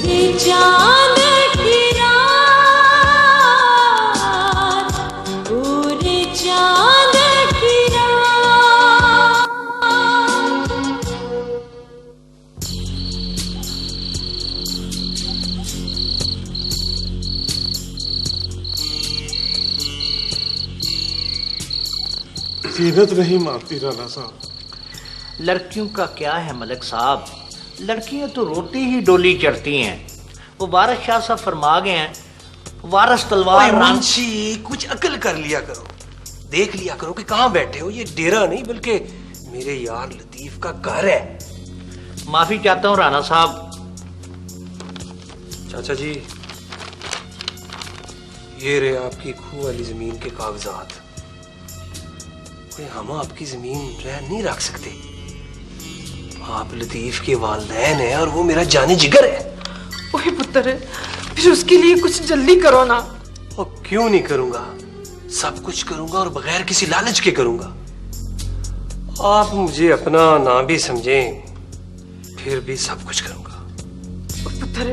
चांद की रात, पूरे चांद की रात। जीनत नहीं मानती राना साहब। लड़कियों का क्या है मलिक साहब, लड़कियां तो रोटी ही डोली चढ़ती हैं। वो वारिस शाह साहब फरमा गए हैं, वारिस तलवार। मुंशी कुछ अकल कर लिया करो, देख लिया करो कि कहाँ बैठे हो। ये डेरा नहीं बल्कि मेरे यार लतीफ का घर है। माफी चाहता हूँ राना साहब। चाचा जी, ये रहे आपकी खूह वाली जमीन के कागजात। हम आपकी जमीन रह नहीं रख सकते। आप लतीफ के वालिदैन हैं और वो मेरा जाने जिगर है। ओए पुत्र, फिर उसके लिए कुछ जल्दी करो ना। और क्यों नहीं करूंगा, सब कुछ करूंगा और बगैर किसी लालच के करूंगा। आप मुझे अपना ना भी समझें फिर भी सब कुछ करूंगा। पुत्र,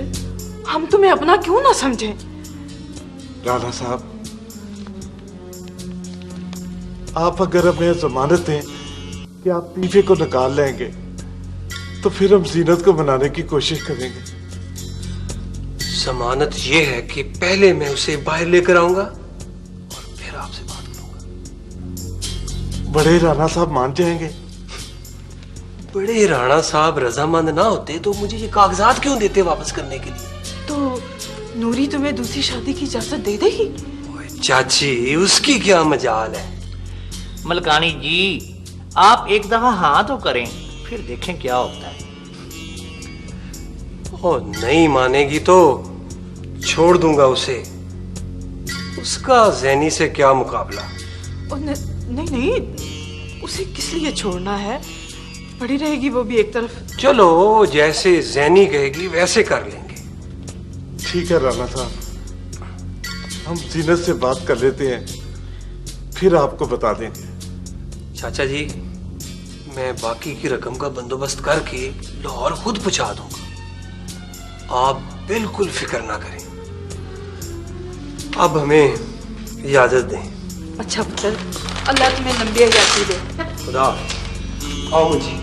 हम तुम्हें अपना क्यों ना समझें? राना साहब, आप अगर हमें जमानत दें कि आप तीफे को निकाल लेंगे तो फिर हम जीनत को मनाने की कोशिश करेंगे। जमानत यह है कि पहले मैं उसे बाहर लेकर आऊंगा और फिर आपसे बात करूंगा। बड़े राणा साहब मान जाएंगे? बड़े राणा साहब रजामंद ना होते तो मुझे ये कागजात क्यों देते वापस करने के लिए? तो नूरी तुम्हें दूसरी शादी की इजाजत दे देगी? चाची, उसकी क्या मजाल है। मलकानी जी, आप एक दफा हाँ तो करें, फिर देखें क्या होता है। ओ, नहीं मानेगी तो छोड़ दूंगा उसे। उसका जैनी से क्या मुकाबला। नहीं नहीं, उसे किस लिए छोड़ना है? पड़ी रहेगी वो भी एक तरफ। चलो, जैसे जैनी कहेगी वैसे कर लेंगे। ठीक है राणा साहब, हम जीनत से बात कर लेते हैं, फिर आपको बता देंगे। चाचा जी, मैं बाकी की रकम का बंदोबस्त करके लाहौर खुद पहुंचा दूंगा। आप बिल्कुल फिक्र ना करें। अब हमें इजाजत दें। अच्छा पुत्र, अल्लाह तुम्हें लंबी हयाती दे। खुदा। आओ मुझे।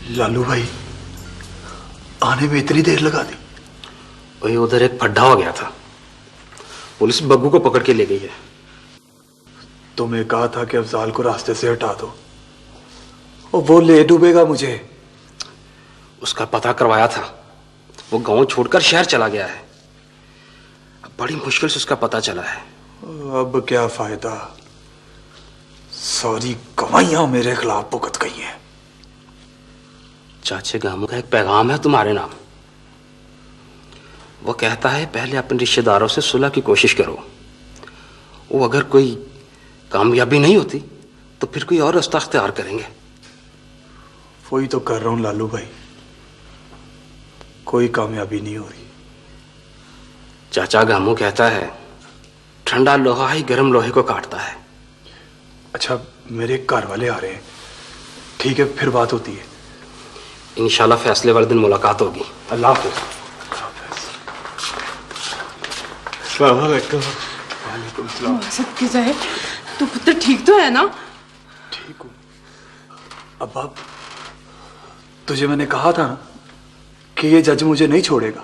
लालू भाई, आने में इतनी देर लगा दी? वही उधर एक फड्डा हो गया था, पुलिस बग्गू को पकड़ के ले गई है। तुम्हें कहा था कि अफजाल को रास्ते से हटा दो, और वो ले डूबेगा मुझे। उसका पता करवाया था, वो गांव छोड़कर शहर चला गया है। अब बड़ी मुश्किल से उसका पता चला है। अब क्या फायदा, सारी गवाहियां मेरे खिलाफ भुगत गई हैं। चाचे गामू का एक पैगाम है तुम्हारे नाम। वो कहता है पहले अपने रिश्तेदारों से सुलह की कोशिश करो, वो अगर कोई कामयाबी नहीं होती तो फिर कोई और रास्ता अख्तियार करेंगे। वही तो कर रहा हूं लालू भाई, कोई कामयाबी नहीं हो रही। चाचा गामू कहता है ठंडा लोहा ही गर्म लोहे को काटता है। अच्छा, मेरे घर वाले आ रहे हैं, ठीक है फिर बात होती है। इंशाल्लाह फैसले वाले दिन मुलाकात होगी। अल्लाह हाफ़िज़। अस्सलाम वालेकुम। वालेकुम सलाम। सदके जाए, तू पुत्र ठीक तो है ना? ठीक हूँ। अब्बा, तुझे मैंने कहा था ना कि ये जज मुझे नहीं छोड़ेगा,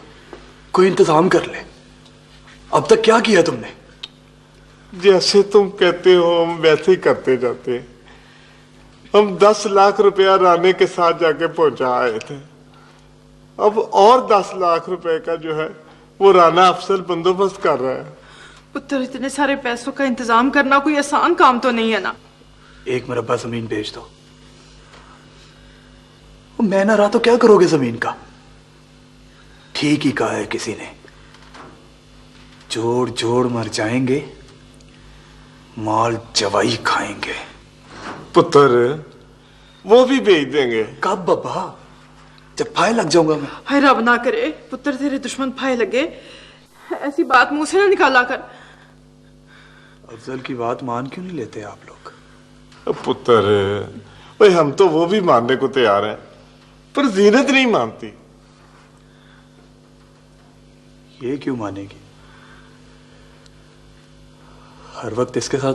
कोई इंतजाम कर ले। अब तक क्या किया तुमने? जैसे तुम कहते हो हम वैसे ही करते जाते हैं। हम 10 लाख रुपया राणे के साथ जाके पहुंचा आए थे, अब और 10 लाख रुपए का जो है वो राणा अफसर बंदोबस्त कर रहा है। पुत्र, इतने सारे पैसों का इंतजाम करना कोई आसान काम तो नहीं है ना। एक मरब्बा जमीन बेच दो। मैं ना रहा तो क्या करोगे जमीन का? ठीक ही कहा है किसी ने, जोड़ जोड़ मर जाएंगे, माल जवाई खाएंगे। पुत्र, वो भी बेच देंगे। कब बाबा? जब फाय लग जाऊंगा मैं। हाय रब ना करे पुत्र, तेरे दुश्मन फाय लगे। ऐसी बात मुंह से ना निकाला कर। अफजल की बात मान क्यों नहीं लेते आप लोग? पुत्र, भाई हम तो वो भी मानने को तैयार हैं, पर जीनत नहीं मानती। ये क्यों मानेगी? हर वक्त इसके साथ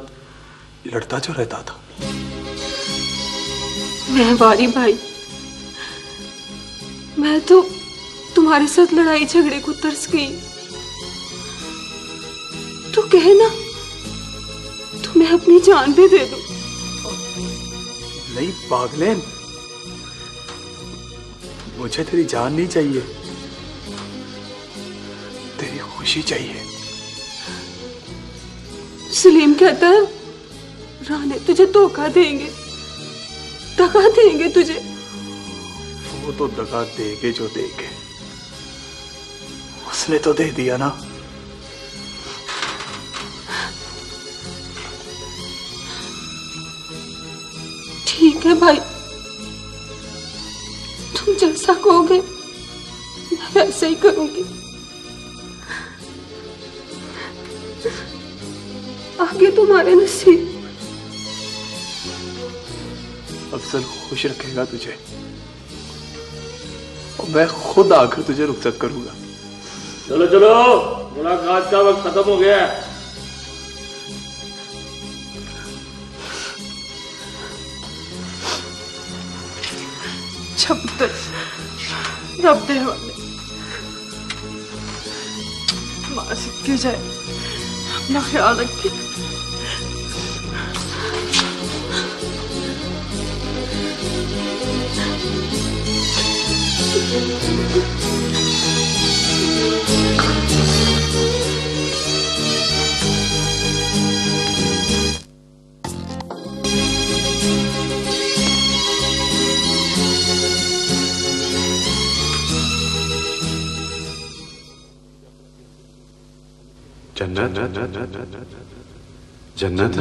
लड़ता जो रहता था। महवारी भाई, मैं तो तुम्हारे साथ लड़ाई झगड़े को तरस गई। तू कहे ना तो मैं अपनी जान भी दे दूं। नहीं पागलेन, मुझे तेरी जान नहीं चाहिए, तेरी खुशी चाहिए। सलीम कहता है राने तुझे धोखा देंगे, दगा देंगे तुझे। वो तो दगा देगे जो देगे, उसने तो दे दिया ना। ठीक है भाई, तुम जैसा कहोगे मैं वैसा ही करूंगी। आगे तुम्हारे नसीब। अफजल खुश रखेगा तुझे और मैं खुद आकर तुझे रुखसत करूंगा। चलो चलो, मुलाकात का वक्त खत्म हो गया है। पुत्र, रब दे हवाले, मां सिक्के जाए, अपना ख्याल रखिए। जन्नत जन्नत जन्नत।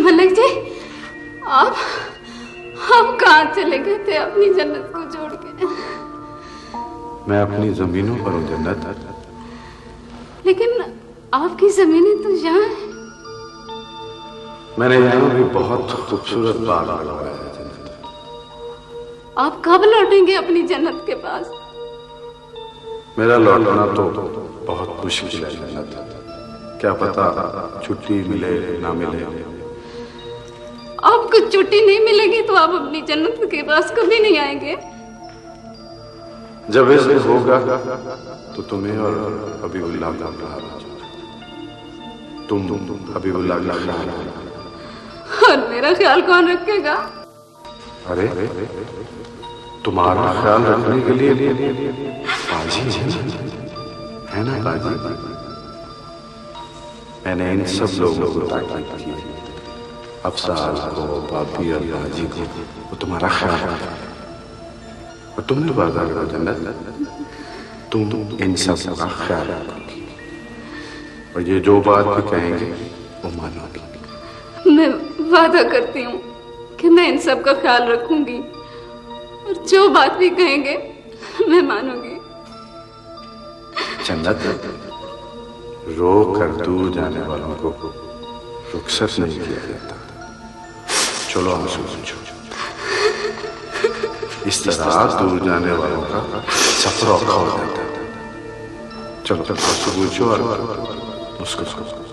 मलिक जी, आप कहाँ चले गए थे अपनी जन्नत को छोड़ के? मैं अपनी जमीनों पर हूँ जन्नत। लेकिन आपकी जमीनें तो यहाँ हैं। मैंने यहाँ भी बहुत खूबसूरत बाग लगवाया है जन्नत। आप कब लौटेंगे अपनी जन्नत के पास? मेरा लौटना तो बहुत मुश्किल है जन्नत। क्या पता छुट्टी मिले ना मिले। आपको छुट्टी नहीं मिलेगी तो आप अपनी जन्नत के पास कभी नहीं आएंगे। जब ऐसे होगा तो तुम्हें और हबीबुल्लाह का प्यार, तुम हबीबुल्लाह का ख्याल, और मेरा ख्याल कौन रखेगा? अरे तुम्हारा ख्याल रखने के लिए काजी है ना काजी। मैंने इन सब लोगों को ताकीद की, अफसार को, बाबी और बाजी को, वो तुम्हारा ख्याल रखता है। और तुमने वादा करो जन्नत, तुम इन सब का ख्याल रखोगी और ये जो बात भी कहेंगे वो मानोगी। मैं वादा करती हूँ कि मैं इन सब का ख्याल रखूंगी और जो बात भी कहेंगे मैं मानूंगी। जन्नत, रोक कर दूर जाने वालों को रुखसत नहीं किया जाता। चलो हम समझो, इस तरह दूर जाने वालों का सफर औखा हो जाता है। चलो पूछो और मुस्कुराओ।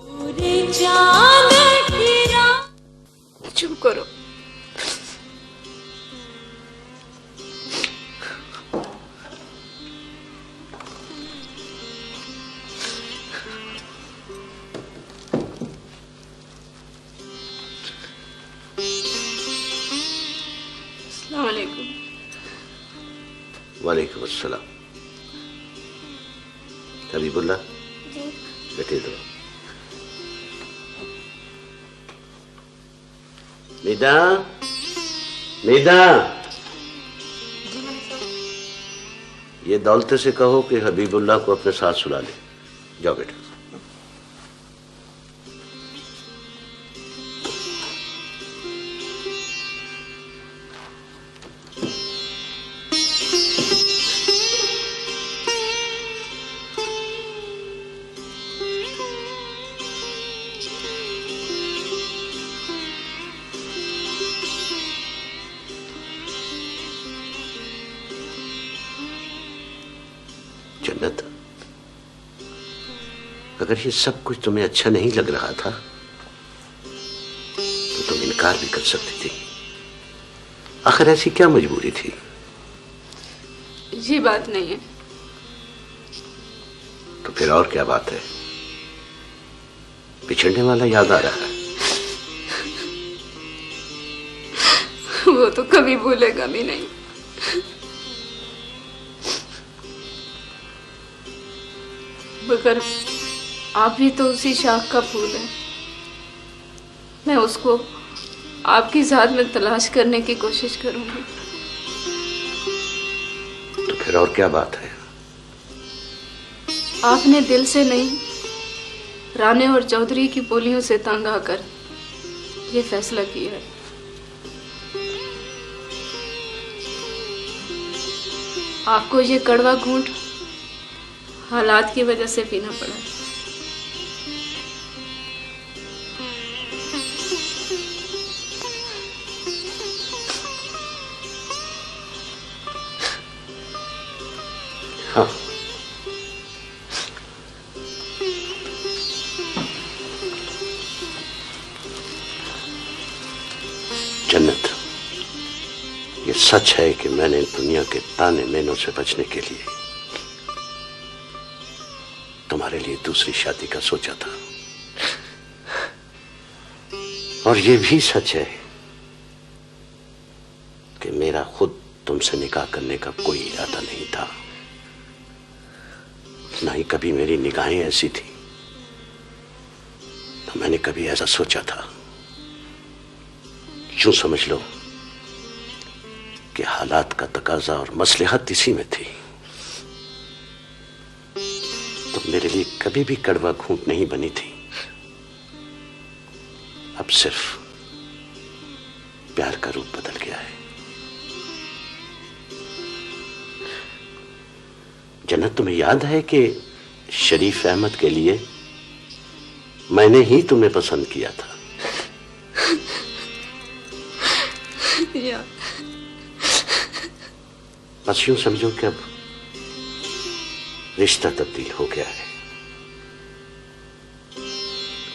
पूरे चांद की रात। चुप करो। अस्सलाम वालेकुम। वालेकुम अस्सलाम। हबीबुल्लाह बैठे दो। निदा, निदा, ये दौलते से कहो कि हबीबुल्लाह को अपने साथ सुला ले। जाओ बेटा। जन्नत, अगर ये सब कुछ तुम्हें अच्छा नहीं लग रहा था तो तुम इनकार भी कर सकती थी। आखिर ऐसी क्या मजबूरी थी? ये बात नहीं है। तो फिर और क्या बात है? बिछड़ने वाला याद आ रहा है। वो तो कभी भूलेगा भी नहीं। मगर आप भी तो उसी शाख का फूल है। मैं उसको आपकी जात में तलाश करने की कोशिश करूंगी। तो फिर और क्या बात है? आपने दिल से नहीं, राणे और चौधरी की बोलियों से तंग आकर ये फैसला किया है। आपको ये कड़वा घूंट हालात की वजह से पीना पड़ा। हाँ, जन्नत, ये सच है कि मैंने दुनिया के ताने मेनों से बचने के लिए तुम्हारे लिए दूसरी शादी का सोचा था। और ये भी सच है कि मेरा खुद तुमसे निकाह करने का कोई इरादा नहीं था। ना ही कभी मेरी निगाहें ऐसी थी, ना मैंने कभी ऐसा सोचा था। यूं समझ लो कि हालात का तकाजा और मसलहत इसी में थी। तुम मेरे लिए कभी भी कड़वा घूंट नहीं बनी थी। अब सिर्फ प्यार का रूप बदल गया है। जन्नत, तुम्हें याद है कि शरीफ अहमद के लिए मैंने ही तुम्हें पसंद किया था। या। बस यूं समझो कि अब रिश्ता तब्दील हो गया है।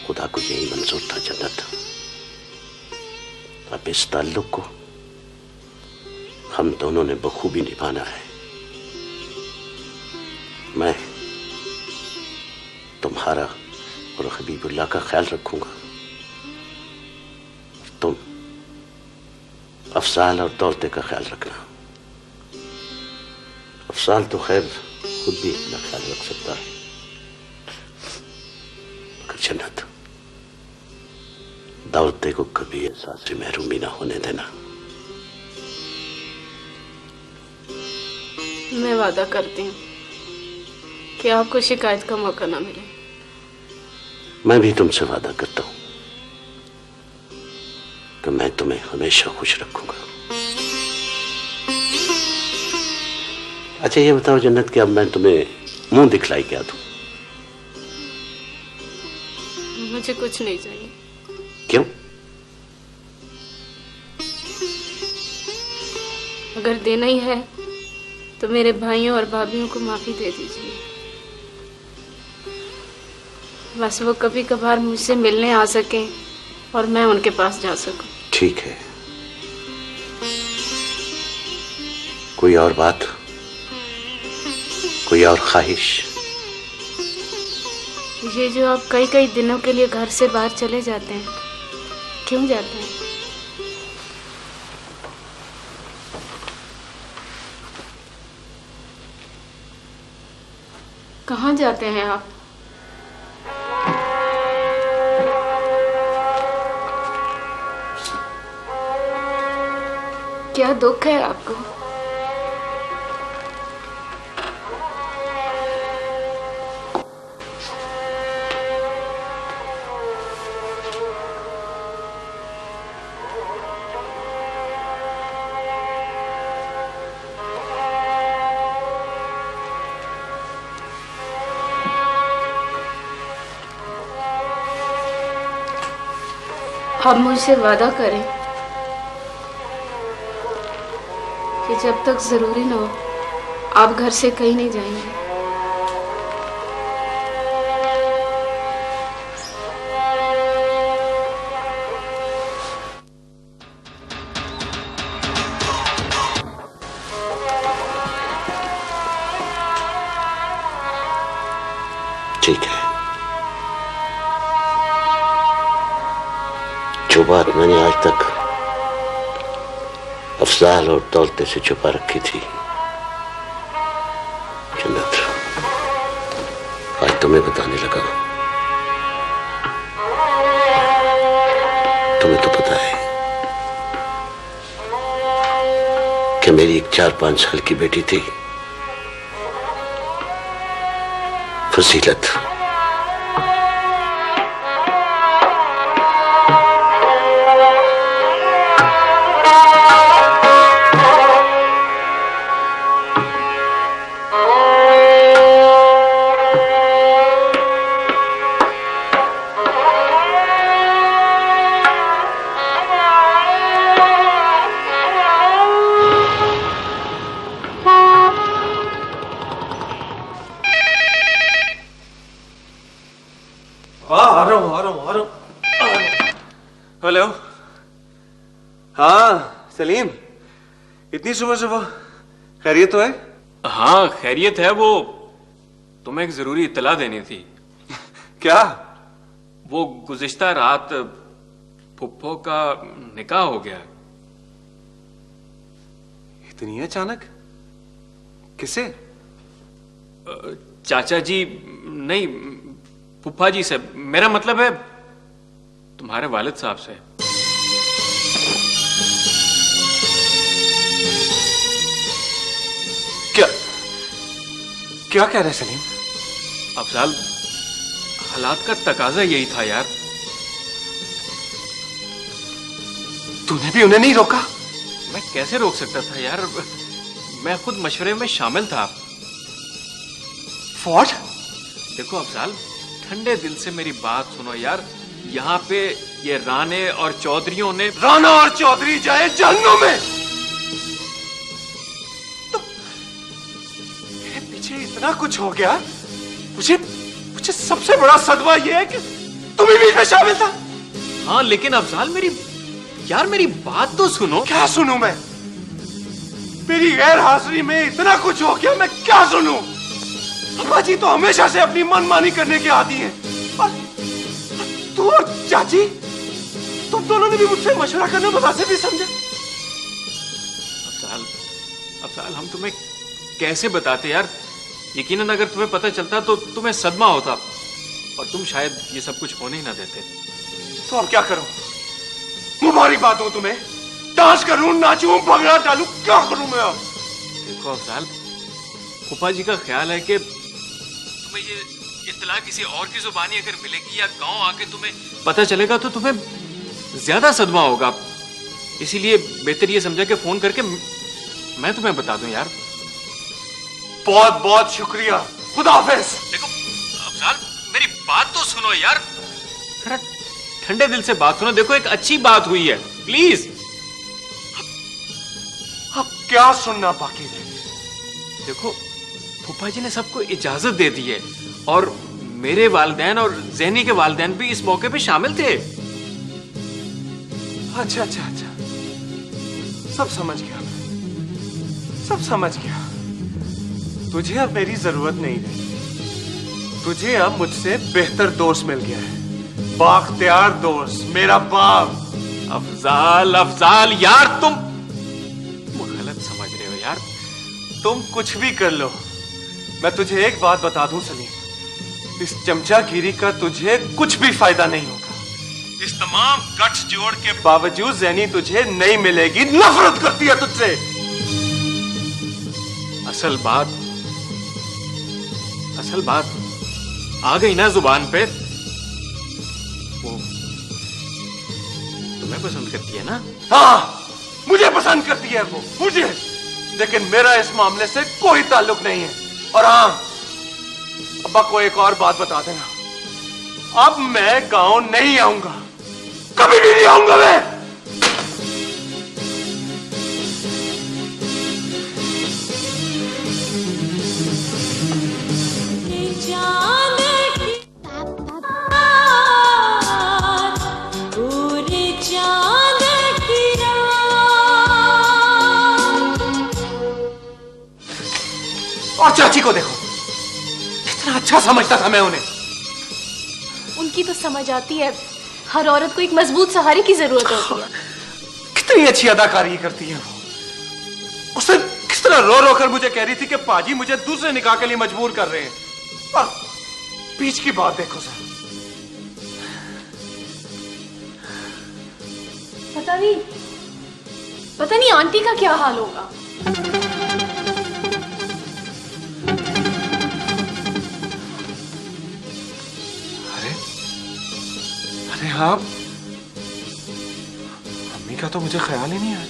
खुदा को यही मंजूर था जन्नत। अब इस ताल्लुक को हम दोनों ने बखूबी निभाना है। मैं तुम्हारा और हबीबुल्लाह का ख्याल रखूंगा। तुम अफसाल और दौलते का ख्याल रखना। अफसाल तो खैर खुद भी अपना ख्याल रख सकता है, मगर जन्नत, दौलते को कभी एहसास से महरूमी ना होने देना। मैं वादा करती हूँ कि आपको शिकायत का मौका ना मिले। मैं भी तुमसे वादा करता हूं कि मैं तुम्हें हमेशा खुश रखूंगा। अच्छा ये बताओ जन्नत, कि अब मैं तुम्हें मुंह दिखलाई क्या दूं? मुझे कुछ नहीं चाहिए। क्यों? अगर देना ही है तो मेरे भाइयों और भाभीयों को माफी दे दीजिए। बस वो कभी कभार मुझसे मिलने आ सकें और मैं उनके पास जा सकूं। ठीक है। कोई और बात, कोई और ख्वाहिश? ये जो आप कई कई दिनों के लिए घर से बाहर चले जाते हैं, क्यों जाते हैं? कहाँ जाते हैं आप? क्या दुख है आपको? आप मुझसे वादा करें कि जब तक जरूरी ना हो आप घर से कहीं नहीं जाएंगे। ठीक है। जो बात मैंने आज तक अफजाल और दौलते से छुपा रखी थी, जन्नत, आज तुम्हें बताने लगा। तुम्हें तो पता है कि मेरी एक 4-5 साल की बेटी थी, फजीलत। हेलो। हाँ सलीम, इतनी सुबह सुबह खैरियत तो है? हाँ खैरियत है। वो तुम्हें एक जरूरी इत्तला देनी थी। क्या? वो गुज़िश्ता रात फुप्पो का निकाह हो गया। इतनी अचानक? किसे? चाचा जी नहीं, फुप्पा जी से। मेरा मतलब है तुम्हारे वालिद साहब से। क्या क्या कह रहे सलीम? अफजाल, हालात का तकाजा यही था यार। तूने भी उन्हें नहीं रोका? मैं कैसे रोक सकता था यार, मैं खुद मशवरे में शामिल था। What? देखो अफजाल, ठंडे दिल से मेरी बात सुनो यार। यहाँ पे ये राणे और चौधरियों ने। राणा और चौधरी जाए जहन्नुम में। तो मेरे पीछे इतना कुछ हो गया, मुझे सबसे बड़ा सदमा यह है कि तुम भी बीच में शामिल था। हाँ लेकिन अफजाल मेरी बात तो सुनो। क्या सुनूं मैं? मेरी गैर हाजिरी में इतना कुछ हो गया, मैं क्या सुनूं? अब्बा जी तो हमेशा से अपनी मनमानी करने के आदी हैं। और तू और चाची, तुम दोनों ने भी मुझसे मशवरा करना मुनासिब नहीं समझा। अफजाल हम तुम्हें कैसे बताते यार। यकीनन अगर तुम्हें पता चलता तो तुम्हें सदमा होता और तुम शायद ये सब कुछ होने ही ना देते। तो अब क्या करूं? मुबारकबाद दूं तुम्हें? डांस करूं, नाचूं, भंगड़ा डालूं, क्या करूं मैं अब? देखो अफजाल, फूफा जी का ख्याल है कि तुम्हें ये इत्तला किसी और की जुबानी अगर मिलेगी या गांव आके तुम्हें पता चलेगा तो तुम्हें ज्यादा सदमा होगा। इसीलिए बेहतर ये समझा कि फोन करके मैं तुम्हें बता दूं यार। बहुत बहुत शुक्रिया, खुदा हाफिज। देखो अफजाल, मेरी बात तो सुनो यार, जरा ठंडे दिल से बात सुनो। देखो एक अच्छी बात हुई है, प्लीज। अब क्या सुनना बाकी है? देखो फूफा जी ने सबको इजाजत दे दी है और मेरे वालिदैन और ज़ैनी के वालिदैन भी इस मौके पे शामिल थे। अच्छा अच्छा अच्छा, सब समझ गया, सब समझ गया। तुझे अब मेरी जरूरत नहीं रही। तुझे अब मुझसे बेहतर दोस्त मिल गया है, बाख्तियार दोस्त, मेरा बाप। अफजाल अफजाल यार तुम गलत समझ रहे हो यार। तुम कुछ भी कर लो, मैं तुझे एक बात बता दूं सलीम, इस चमचागिरी का तुझे कुछ भी फायदा नहीं होगा। इस तमाम गट्स जोड़ के बावजूद ज़ैनी तुझे नहीं मिलेगी, नफरत करती है तुझसे। असल बात आ गई ना जुबान पे, वो तुम्हें पसंद करती है ना? हाँ, मुझे पसंद करती है वो, मुझे। लेकिन मेरा इस मामले से कोई ताल्लुक नहीं है। और हाँ, अब्बा को एक और बात बता देना, अब मैं गांव नहीं आऊंगा, कभी भी नहीं आऊंगा मैं। और चाची को देखो, कितना अच्छा समझता था मैं उन्हें। उनकी तो समझ आती है, हर औरत को एक मजबूत सहारे की जरूरत होती है। कितनी अच्छी अदाकारी करती है वो। उसने किस तरह रो रो कर मुझे कह रही थी कि पाजी मुझे दूसरे निकाह के लिए मजबूर कर रहे हैं। और बीच की बात देखो सर। पता नहीं आंटी का क्या हाल होगा। अरे हाँ, अम्मी का तो मुझे ख्याल ही नहीं आया।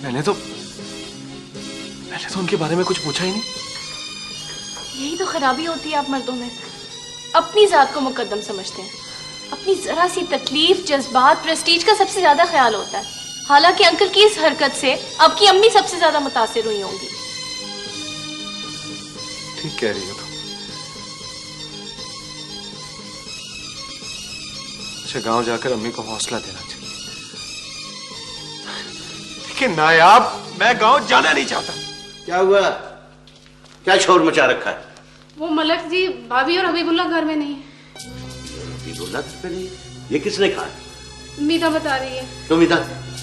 मैंने तो उनके बारे में कुछ पूछा ही नहीं। यही तो खराबी होती है आप मर्दों में, अपनी जात को मुकद्दम समझते हैं। अपनी जरा सी तकलीफ, जज्बात, प्रेस्टीज का सबसे ज्यादा ख्याल होता है। हालांकि अंकल की इस हरकत से आपकी अम्मी सबसे ज्यादा मुतासिर हुई होंगी। ठीक कह रही हो तुम। अच्छा, गांव जाकर अम्मी को हौसला देना चाहिए। लेकिन नायाब, मैं गांव जाना नहीं चाहता। क्या हुआ? क्या शोर मचा रखा है? वो मलक जी, भाभी और हबीबुल्ला घर में नहीं है। हबीबुल्ला घर पे नहीं? ये किसने कहा? मीता बता रही है। क्यों मीता?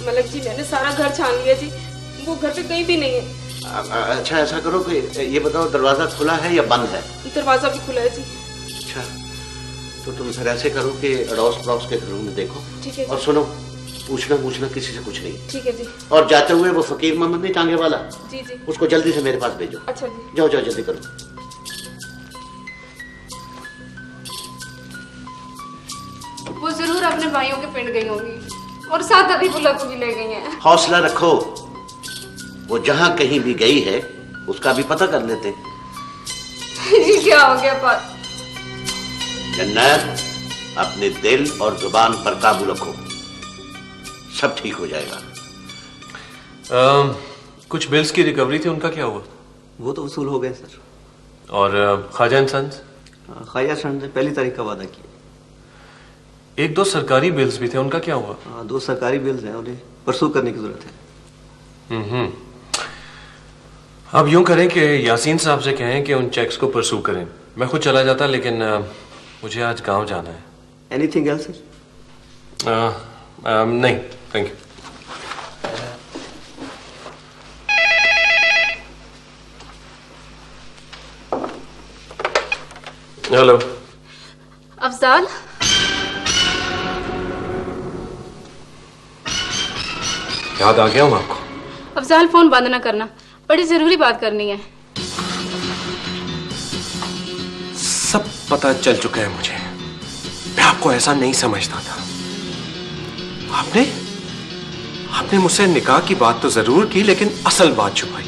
मलक जी, मैंने सारा घर छान लिया जी, वो घर पे कहीं भी नहीं है। अच्छा, ऐसा करो कि ये बताओ, दरवाजा खुला है या बंद है? दरवाजा भी खुला है जी। अच्छा, तो तुम फिर ऐसे करो कि अड़ोस पड़ोस के घरों में देखो। ठीक है। और सुनो, पूछना किसी से कुछ नहीं। ठीक है जी। और जाते हुए वो फकीर मोहम्मद नहीं टांगे वाला, जी जी, उसको जल्दी से मेरे पास भेजो। अच्छा जी। जाओ जल्दी करो। वो जरूर अपने भाइयों के पिंड गई होंगी और साथ हबीबुल्ला को भी ले गई हैं। हौसला रखो, वो जहां कहीं भी गई है उसका भी पता कर लेते। जी क्या हो गया पास? जन्नत, अपने दिल और जुबान पर काबू रखो, सब ठीक हो जाएगा। कुछ बिल्स की रिकवरी थी, उनका क्या हुआ? वो तो वसूल हो गए सर। और Khwaja and sons? Khwaja sons ने पहली तारीख का वादा किया। एक दो सरकारी बिल्स भी थे, उनका क्या हुआ? हाँ, 2 सरकारी बिल्स हैं, उन्हें परसू करने की जरूरत है। अब यूं करें कि यासीन साहब से कहें कि उन चेक्स को परसू करें। मैं खुद चला जाता, लेकिन मुझे आज गांव जाना है। Anything else sir? नहीं, थैंक यू। हेलो अफजाल, याद आ गया हूं आपको? अफजाल फोन बंद ना करना, बड़ी जरूरी बात करनी है। सब पता चल चुका है मुझे। मैं आपको ऐसा नहीं समझता था। आपने मुझसे निकाह की बात तो जरूर की, लेकिन असल बात छुपाई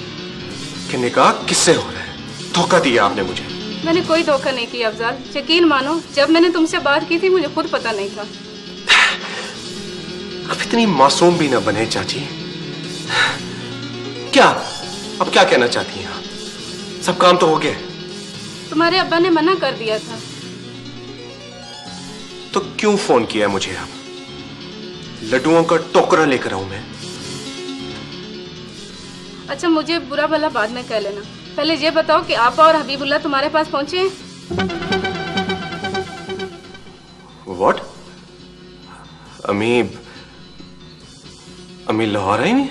कि निकाह किससे हो रहा है। धोखा दिया आपने मुझे। मैंने कोई धोखा नहीं किया अफजाल, यकीन मानो, जब मैंने तुमसे बात की थी मुझे खुद पता नहीं था। अब इतनी मासूम भी ना बने चाची। क्या अब क्या कहना चाहती हैं आप? सब काम तो हो गया। तुम्हारे अब्बा ने मना कर दिया था। तो क्यों फोन किया मुझे? अब लड्डुओं का टोकरा लेकर आऊं मैं? अच्छा, मुझे बुरा भला बाद में कह लेना, पहले ये बताओ कि आपा और हबीबुल्लाह तुम्हारे पास पहुंचे हैं? व्हाट? अम्मी लाहौर आई नहीं?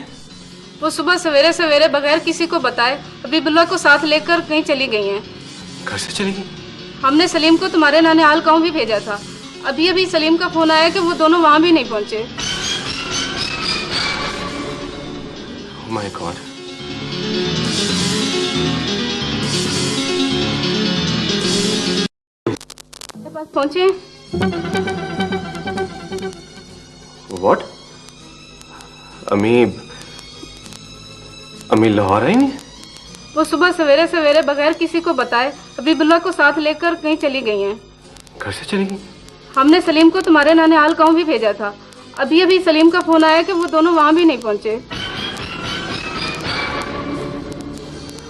वो सुबह सवेरे सवेरे बगैर किसी को बताए हबीबुल्लाह को साथ लेकर कहीं चली गई हैं। घर से चली गई? हमने सलीम को तुम्हारे नानिहाल गांव भी भेजा था। अभी अभी सलीम का फोन आया कि वो दोनों वहां भी नहीं पहुंचे। Oh my God. पास पहुंचे? What? अम्मी लाहौर आई नहीं? वो सुबह सवेरे सवेरे बगैर किसी को बताए हबीबुल्लाह को साथ लेकर कहीं चली गई हैं। घर से चली गई? हमने सलीम को तुम्हारे नानिहाल गांव भी भेजा था। अभी अभी सलीम का फोन आया कि वो दोनों वहां भी नहीं पहुंचे।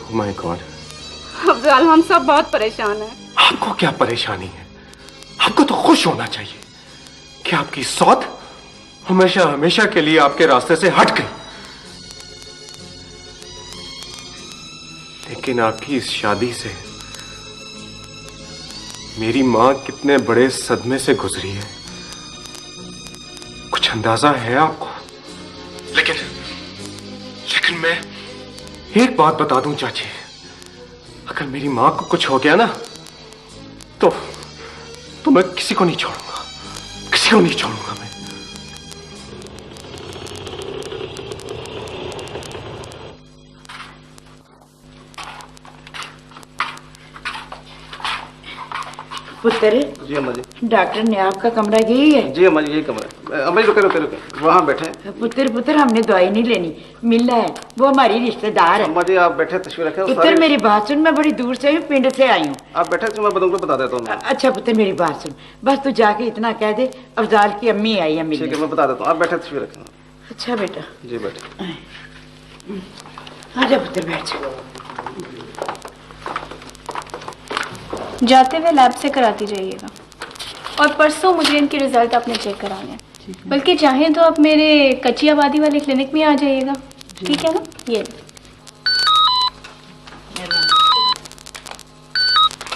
Oh my God. अफजाल, हम सब बहुत परेशान हैं। आपको क्या परेशानी है? आपको तो खुश होना चाहिए कि आपकी सौत हमेशा हमेशा के लिए आपके रास्ते से हट गई। लेकिन आपकी इस शादी से मेरी मां कितने बड़े सदमे से गुजरी है, कुछ अंदाजा है आपको? लेकिन मैं एक बात बता दूं चाची, अगर मेरी मां को कुछ हो गया ना तो मैं किसी को नहीं छोड़ूंगा, किसी को नहीं छोड़ूंगा मैं। पुत्र जी अम्मा जी। डॉक्टर ने आपका कमरा यही है? जी अम्मा जी, यही कमरा है। अम्मा जी रुके वहाँ बैठे। पुत्र हमने दवाई नहीं लेनी, मिला है, वो हमारी रिश्तेदार है। अम्मा जी आप बैठे, तस्वीर रखे। पुत्र मेरी बात सुन, मैं बड़ी दूर से हूँ, पिंड से आई हूँ। आप बैठे तो मैं बदूंगा, बता देता हूँ। अच्छा पुत्र मेरी बात सुन, बस तू जाके इतना कह दे अफजाल की अम्मी आई है मिलने। ठीक है, मैं बता देता हूँ। आप बैठे, तस्वीर रखे। अच्छा बेटा जी बैठे। आजा पुत्र बैठ जा। जाते हुए लैब से कराती जाइएगा और परसों मुझे इनके रिजल्ट अपने चेक कराने हैं। बल्कि चाहें तो आप मेरे कच्ची आबादी वाले क्लिनिक में आ जाइएगा, ठीक है ना? ये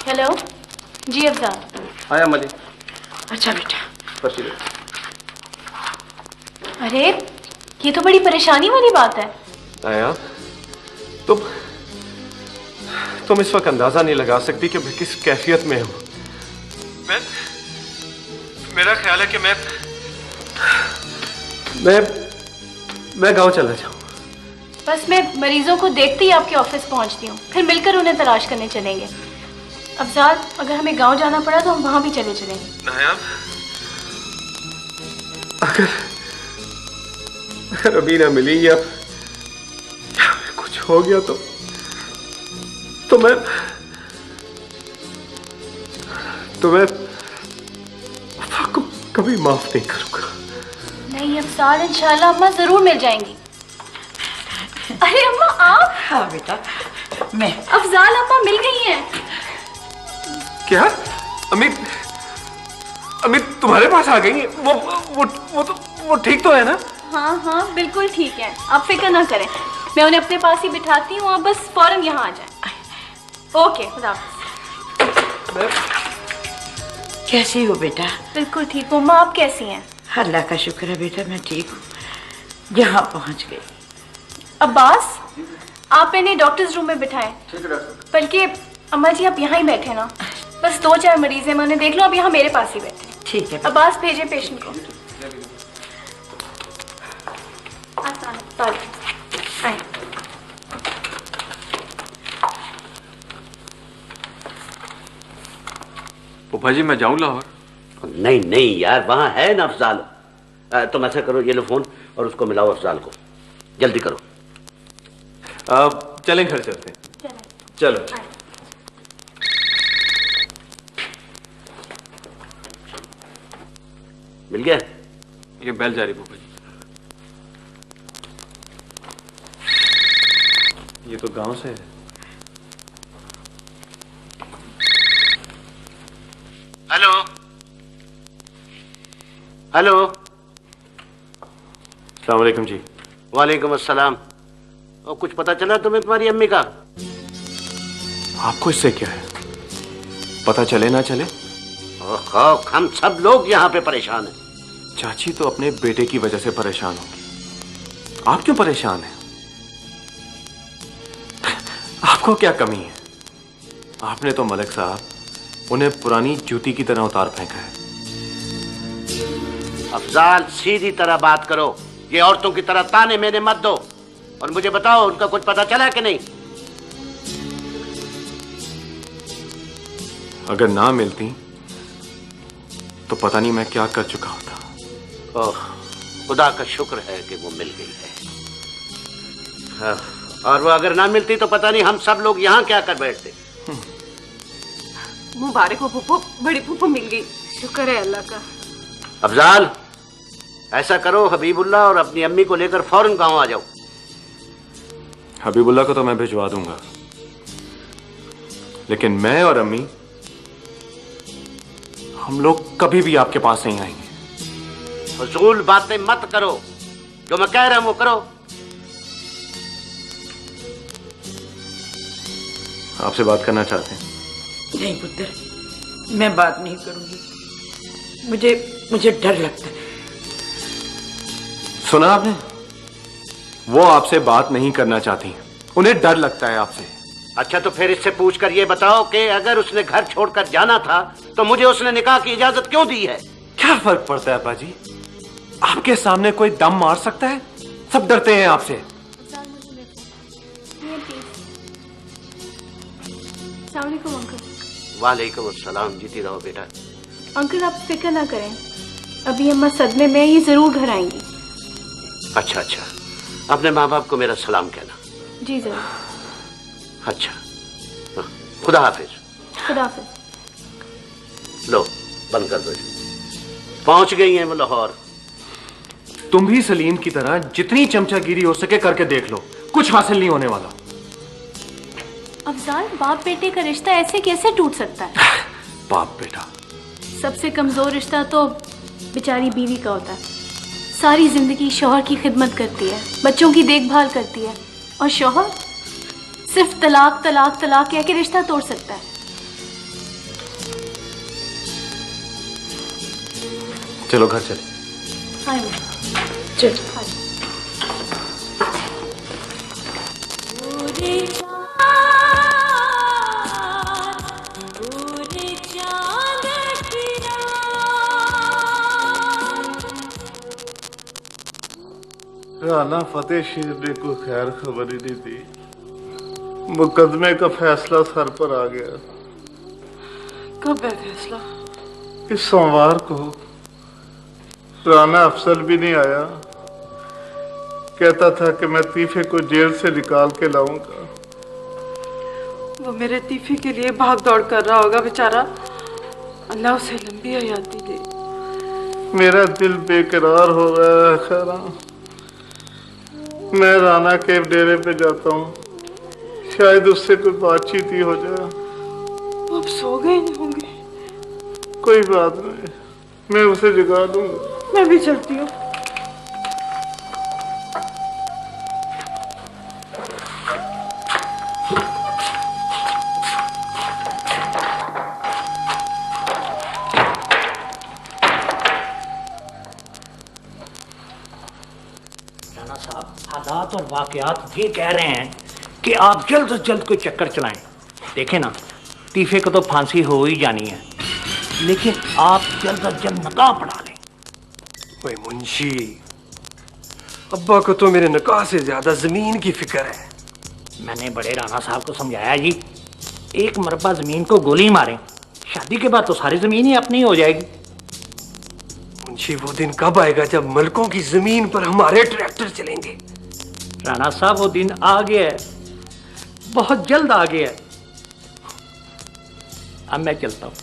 हेलो जी अफजाल। आया अम्मा जी। अच्छा बेटा पर्ची ले। अरे ये तो बड़ी परेशानी वाली बात है। आया तुम इस वक्त अंदाजा नहीं लगा सकती कि मैं किस कैफियत में हूं। मेरा ख्याल है कि मैं गांव चला जाऊं। बस मैं मरीजों को देखते ही आपके ऑफिस पहुंचती हूँ, फिर मिलकर उन्हें तलाश करने चलेंगे। अफजाल, अगर हमें गांव जाना पड़ा तो हम वहां भी चले चलेंगे। नायाब, अगर अभी ना मिली या कुछ हो गया तो मैं आपको कभी माफ नहीं करूंगा। नहीं अफजाल, इंशाल्लाह अम्मा जरूर मिल जाएंगी। अरे अम्मा आप? हाँ बेटा मैं। अफजाल अम्मा मिल गई हैं। क्या? अमित तुम्हारे पास आ गई? वो ठीक तो है ना? हाँ बिल्कुल ठीक है, आप फिक्र ना करें, मैं उन्हें अपने पास ही बिठाती हूँ, आप बस फौरन यहाँ आ जाएं। ओके, खुदा हाफ़िज़। कैसी हो बेटा? बिल्कुल ठीक हूँ। माँ आप कैसी हैं? अल्लाह का शुक्र है बेटा, मैं ठीक हूँ, यहाँ पहुँच गई। अब्बास, आप इन्हें डॉक्टर्स रूम में बिठाएं। बल्कि अम्मा जी आप यहाँ ही बैठे ना, बस 2-4 मरीज हैं, मैंने देख लो, आप यहाँ मेरे पास ही बैठे। ठीक है अब्बास भेजे पेशेंट को। आए। फूफा जी मैं जाऊं लाहौर? नहीं यार, वहां है ना अफजाल। तुम ऐसा करो, ये लो फोन और उसको मिलाओ अफजाल को, जल्दी करो। चलें, घर चलते हैं। चलो। मिल गया? ये बेल जा रही फूफा जी। ये तो गांव से है। Hello hello. अस्सलाम वालेकुम जी। वालेकुम अस्सलाम। और कुछ पता चला तुम्हें तुम्हारी अम्मी का? आपको इससे क्या है, पता चले ना चले। ओह, हम सब लोग यहाँ पे परेशान हैं। चाची तो अपने बेटे की वजह से परेशान होगी, आप क्यों परेशान हैं? आपको क्या कमी है? आपने तो मलिक साहब उन्हें पुरानी जूती की तरह उतार फेंका है। अफजाल, सीधी तरह बात करो, ये औरतों की तरह ताने मेने मत दो, और मुझे बताओ उनका कुछ पता चला कि नहीं? अगर ना मिलती तो पता नहीं मैं क्या कर चुका होता। ओह, खुदा का शुक्र है कि वो मिल गई है। हाँ, और वो अगर ना मिलती तो पता नहीं हम सब लोग यहाँ क्या कर बैठते। मुबारक हो फूफो, बड़ी फूफो मिल गई, शुक्र है अल्लाह का। अफजाल, ऐसा करो, हबीबुल्लाह और अपनी अम्मी को लेकर फौरन गांव आ जाओ। हबीबुल्लाह को तो मैं भिजवा दूंगा, लेकिन मैं और अम्मी हम लोग कभी भी आपके पास नहीं आएंगे। फजूल बातें मत करो, जो मैं कह रहा हूं वो करो। आपसे बात करना चाहते हैं? नहीं पुत्र, मैं बात नहीं करूंगी, मुझे डर लगता है। सुना आपने, वो आपसे बात नहीं करना चाहती, उन्हें डर लगता है आपसे। अच्छा, तो फिर इससे पूछकर ये बताओ कि अगर उसने घर छोड़कर जाना था तो मुझे उसने निकाह की इजाजत क्यों दी है? क्या फर्क पड़ता है अब्बाजी, आपके सामने कोई दम मार सकता है? सब डरते हैं आपसे। अस्सलामुअलैकुम अंकल। वालेकुम अस्सलाम। जीती रहो बेटा। अंकल आप फिक्र ना करें, अभी अम्मा सदमे में, ये जरूर घर आएंगी। अच्छा अच्छा, अपने माँ बाप को मेरा सलाम कहना। जी जरूर। अच्छा, खुदा हाफिज। खुदा हाफिज। लो, बंद कर दो। पहुंच गई हैं वो लाहौर। तुम भी सलीम की तरह जितनी चमचागिरी हो सके करके देख लो, कुछ हासिल नहीं होने वाला। अफजाल, बाप बेटे का रिश्ता ऐसे कैसे टूट सकता है? बाप बेटा, सबसे कमजोर रिश्ता तो बेचारी बीवी का होता है। सारी जिंदगी शौहर की खिदमत करती है, बच्चों की देखभाल करती है, और शौहर सिर्फ तलाक तलाक तलाक कह के रिश्ता तोड़ सकता है। चलो घर चले। हाँ चल। राना फतेह शेर ने कोई खैर खबर ही नहीं दी। मुकदमे का फैसला सर पर आ गया। कब है फैसला? इस सोमवार को। राना अफसल भी नहीं आया, कहता था कि मैं तीफे को जेल से निकाल के लाऊंगा। वो मेरे तीफे के लिए भाग दौड़ कर रहा होगा बेचारा, अल्लाह उसे लंबी हयाती दे। मेरा दिल बेकरार हो रहा है। खैरा, मैं राना के डेरे पे जाता हूँ, शायद उससे कोई बातचीत ही हो जाए। वो अब सो गए नहीं होंगे। कोई बात नहीं, मैं उसे जगा दूंगा। मैं भी चलती हूँ। राना साहब, हालात और वाकयात ये कह रहे हैं कि आप जल्द से जल्द कोई चक्कर चलाएं। देखें ना, तीफे को तो फांसी हो ही जानी है, लेकिन आप जल्द से जल्द निकाह पढ़ा लें। ओए मुंशी, अब्बा को तो मेरे निकाह से ज्यादा जमीन की फिक्र है। मैंने बड़े राना साहब को समझाया जी, एक मरबा जमीन को गोली मारें, शादी के बाद तो सारी जमीन ही अपनी हो जाएगी। मुंशी, वो दिन कब आएगा जब मलकों की जमीन पर हमारे ट्रैक्टर चलेंगे? राना साहब, वो दिन आ गया है, बहुत जल्द आ गया है। अब मैं चलता हूँ।